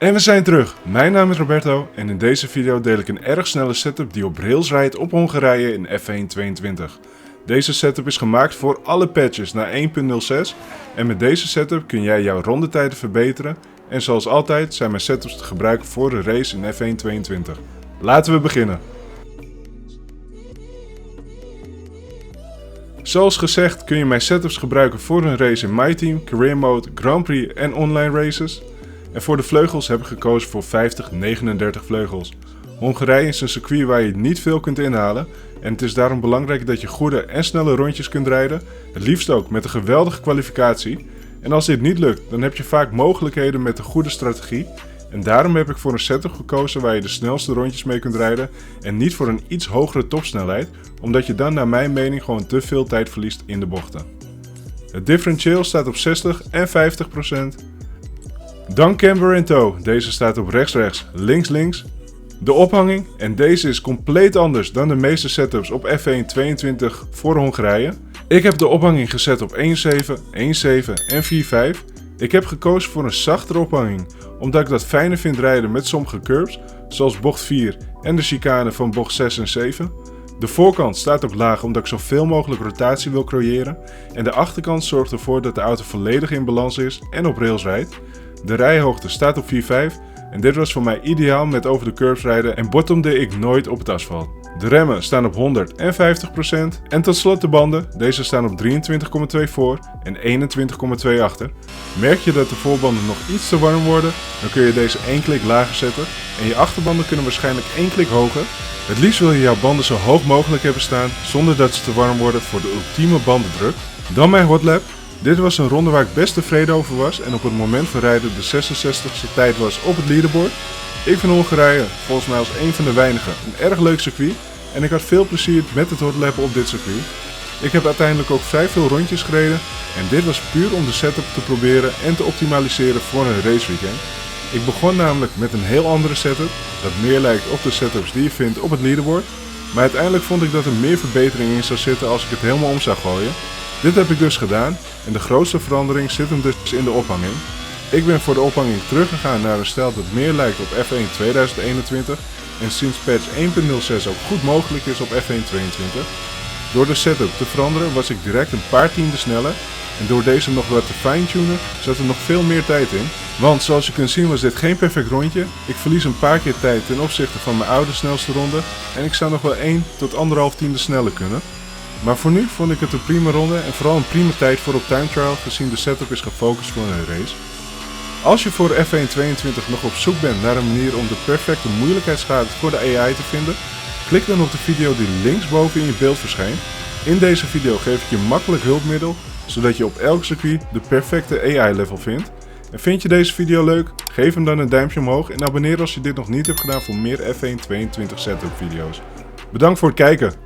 En we zijn terug. Mijn naam is Roberto en in deze video deel ik een erg snelle setup die op rails rijdt op Hongarije in F1 22. Deze setup is gemaakt voor alle patches naar 1.06 en met deze setup kun jij jouw rondetijden verbeteren en zoals altijd zijn mijn setups te gebruiken voor een race in F1 22. Laten we beginnen. Zoals gezegd kun je mijn setups gebruiken voor een race in My Team, Career Mode, Grand Prix en online races. En voor de vleugels heb ik gekozen voor 50-39 vleugels. Hongarije is een circuit waar je niet veel kunt inhalen en het is daarom belangrijk dat je goede en snelle rondjes kunt rijden, het liefst ook met een geweldige kwalificatie. En als dit niet lukt, dan heb je vaak mogelijkheden met een goede strategie. En daarom heb ik voor een setup gekozen waar je de snelste rondjes mee kunt rijden en niet voor een iets hogere topsnelheid, omdat je dan naar mijn mening gewoon te veel tijd verliest in de bochten. Het differentieel staat op 60 en 50%. Dan camber en tow, deze staat op rechts-rechts, links-links. De ophanging, en deze is compleet anders dan de meeste setups op F1 22 voor Hongarije. Ik heb de ophanging gezet op 1.7, 1.7 en 4.5. Ik heb gekozen voor een zachtere ophanging, omdat ik dat fijner vind rijden met sommige curbs, zoals bocht 4 en de chicane van bocht 6 en 7. De voorkant staat ook laag omdat ik zoveel mogelijk rotatie wil creëren en de achterkant zorgt ervoor dat de auto volledig in balans is en op rails rijdt. De rijhoogte staat op 4.5 en dit was voor mij ideaal met over de curbs rijden en bottomde ik nooit op het asfalt. De remmen staan op 100 en 50% en tot slot de banden, deze staan op 23,2 voor en 21,2 achter. Merk je dat de voorbanden nog iets te warm worden, dan kun je deze 1 klik lager zetten en je achterbanden kunnen waarschijnlijk 1 klik hoger. Het liefst wil je jouw banden zo hoog mogelijk hebben staan zonder dat ze te warm worden voor de ultieme bandendruk. Dan mijn hotlap. Dit was een ronde waar ik best tevreden over was en op het moment van rijden de 66ste tijd was op het leaderboard. Ik vind Hongarije volgens mij als een van de weinigen een erg leuk circuit en ik had veel plezier met het hotlappen op dit circuit. Ik heb uiteindelijk ook vrij veel rondjes gereden en dit was puur om de setup te proberen en te optimaliseren voor een raceweekend. Ik begon namelijk met een heel andere setup dat meer lijkt op de setups die je vindt op het leaderboard, maar uiteindelijk vond ik dat er meer verbetering in zou zitten als ik het helemaal om zou gooien. Dit heb ik dus gedaan en de grootste verandering zit hem dus in de ophanging. Ik ben voor de ophanging teruggegaan naar een stijl dat meer lijkt op F1 2021 en sinds patch 1.06 ook goed mogelijk is op F1 22. Door de setup te veranderen was ik direct een paar tienden sneller en door deze nog wat te fine-tunen zat er nog veel meer tijd in. Want zoals je kunt zien was dit geen perfect rondje, ik verlies een paar keer tijd ten opzichte van mijn oude snelste ronde en ik zou nog wel 1 tot 1,5 tiende sneller kunnen. Maar voor nu vond ik het een prima ronde en vooral een prima tijd voor op time trial gezien de setup is gefocust voor een race. Als je voor F1 22 nog op zoek bent naar een manier om de perfecte moeilijkheidsgraad voor de AI te vinden, klik dan op de video die linksboven in je beeld verschijnt. In deze video geef ik je makkelijk hulpmiddel, zodat je op elk circuit de perfecte AI level vindt. En vind je deze video leuk? Geef hem dan een duimpje omhoog en abonneer als je dit nog niet hebt gedaan voor meer F1 22 setup video's. Bedankt voor het kijken!